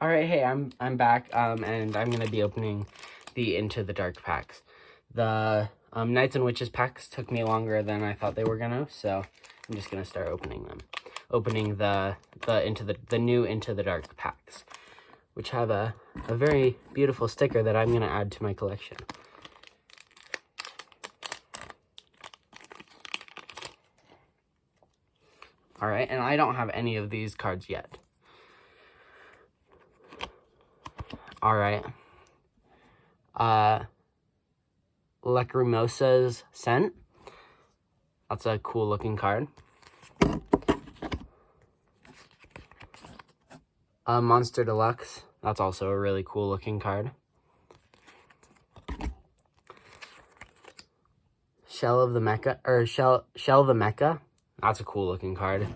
All right, hey, I'm back, and I'm gonna be opening the Into the Dark packs. The Knights and Witches packs took me longer than I thought they were gonna, so I'm just gonna start opening them. Opening the new Into the Dark packs, which have a very beautiful sticker that I'm gonna add to my collection. All right, and I don't have any of these cards yet. All right. Lacrimosa's Scent. That's a cool looking card. Monster Deluxe. That's also a really cool looking card. Shell of the Mecha. That's a cool looking card.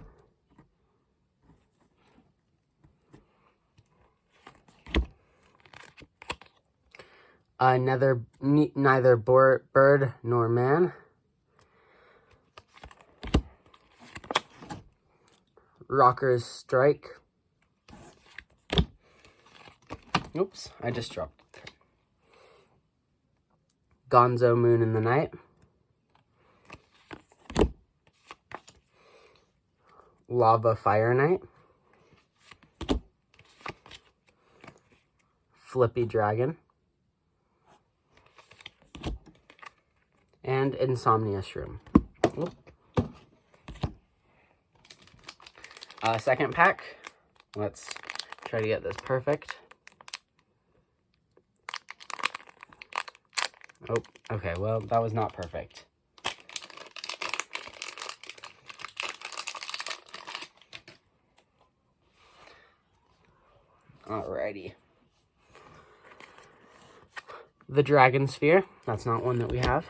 Neither bird nor man. Rocker's Strike. Oops, I just dropped it. Gonzo Moon in the Night. Lava Fire Knight. Flippy Dragon. And Insomnia Shroom. Second pack. Let's try to get this perfect. Oh, okay, well, that was not perfect. Alrighty. The Dragon Sphere. That's not one that we have.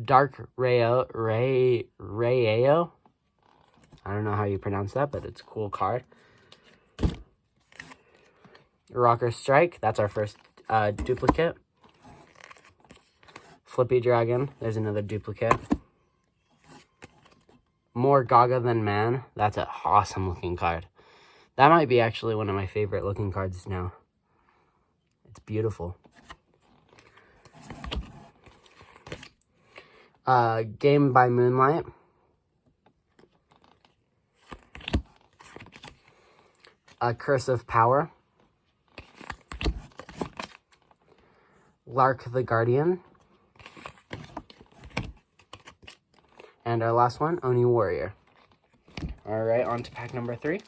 Dark Rayo. I don't know how you pronounce that, but it's a cool card. Rocker Strike. That's our first duplicate. Flippy Dragon. There's another duplicate. More Gaga Than Man. That's an awesome looking card. That might be actually one of my favorite looking cards now. It's beautiful. Game by Moonlight. Curse of Power. Lark the Guardian. And our last one, Oni Warrior. All right, on to pack number 3.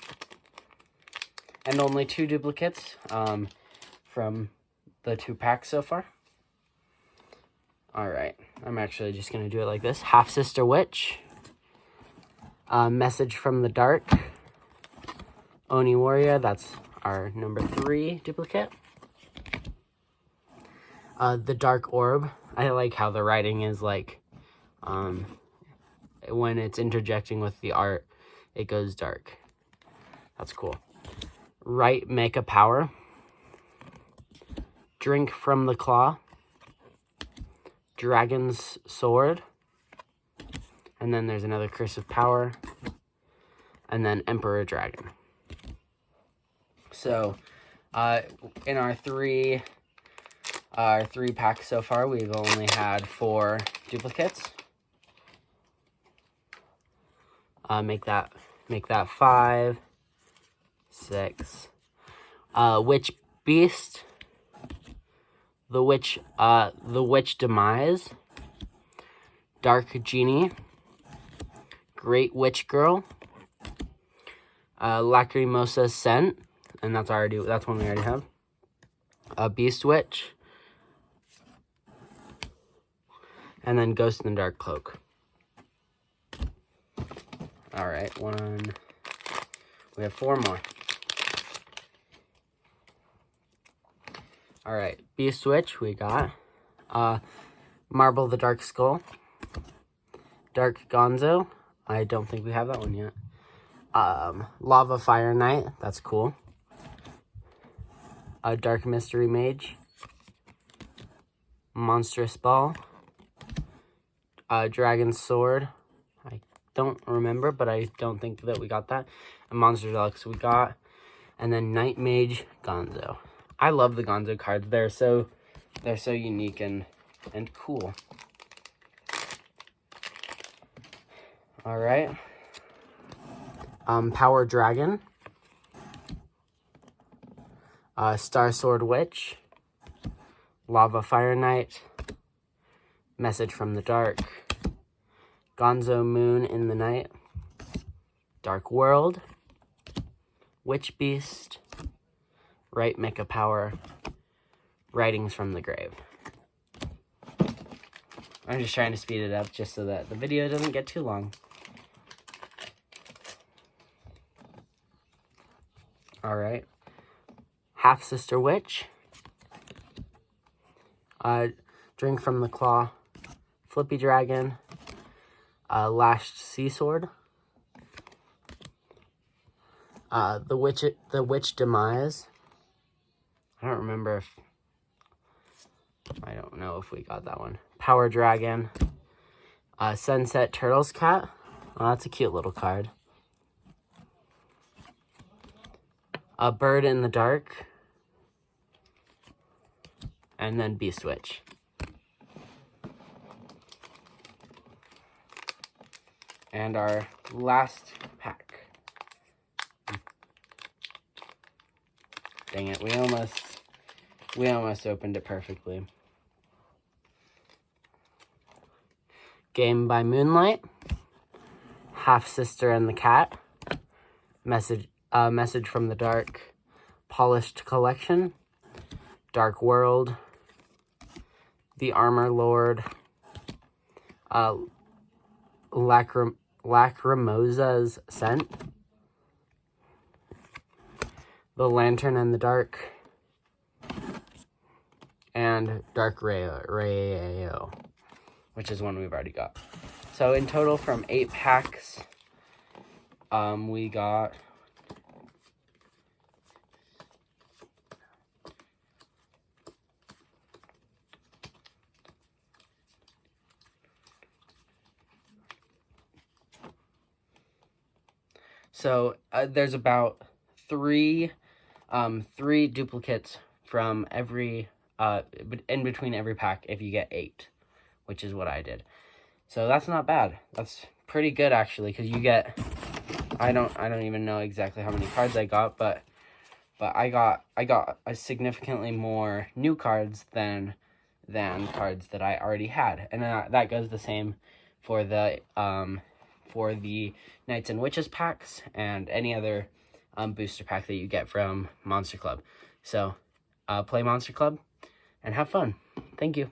And only 2 duplicates from the 2 packs so far. All right, I'm actually just going to do it like this. Half Sister Witch. Message from the Dark. Oni Warrior, that's our number 3 duplicate. The Dark Orb. I like how the writing is like, when it's interjecting with the art, it goes dark. That's cool. Right Mega Power. Drink from the Claw. Dragon's Sword. And then there's another Curse of Power. And then Emperor Dragon. So, in our three packs so far, we've only had 4 duplicates. Make that 5, 6. Witch Beast. The Witch Demise. Dark Genie. Great Witch Girl. Lacrimosa Scent. And that's one we already have. Beast Witch. And then Ghost in the Dark Cloak. Alright, we have 4 more. Alright, Beast Witch, we got. Marble the Dark Skull. Dark Gonzo. I don't think we have that one yet. Lava Fire Knight, that's cool. Dark Mystery Mage. Monstrous Ball. Dragon's Sword. I don't remember, but I don't think that we got that. And Monster Deluxe we got. And then Night Mage Gonzo. I love the Gonzo cards. They're so unique and cool. All right. Power Dragon. Star Sword Witch. Lava Fire Knight. Message from the Dark. Gonzo Moon in the Night. Dark World. Witch Beast. Right Mecha Power. Writings from the Grave. I'm just trying to speed it up just so that the video doesn't get too long. Alright. Half Sister Witch. Drink from the Claw. Flippy Dragon. Lashed Sea Sword. The Witch Demise. I don't remember if... I don't know if we got that one. Power Dragon. Sunset Turtles Cat. Oh, that's a cute little card. A Bird in the Dark. And then Beast Witch. And our last pack. Dang it, we almost opened it perfectly. Game by Moonlight. Half Sister and the Cat. Message from the Dark. Polished Collection. Dark World. The Armor Lord. Lacrimosa's Scent. The Lantern in the Dark. And Dark Rayo, which is one we've already got. So in total from 8 packs, we got... So there's about three duplicates from every in between every pack if you get 8, which is what I did. So that's not bad. That's pretty good actually, because you get I don't even know exactly how many cards I got, but I got a significantly more new cards than cards that I already had, and that goes the same for the Knights and Witches packs and any other booster pack that you get from Monster Club. So play Monster Club and have fun. Thank you.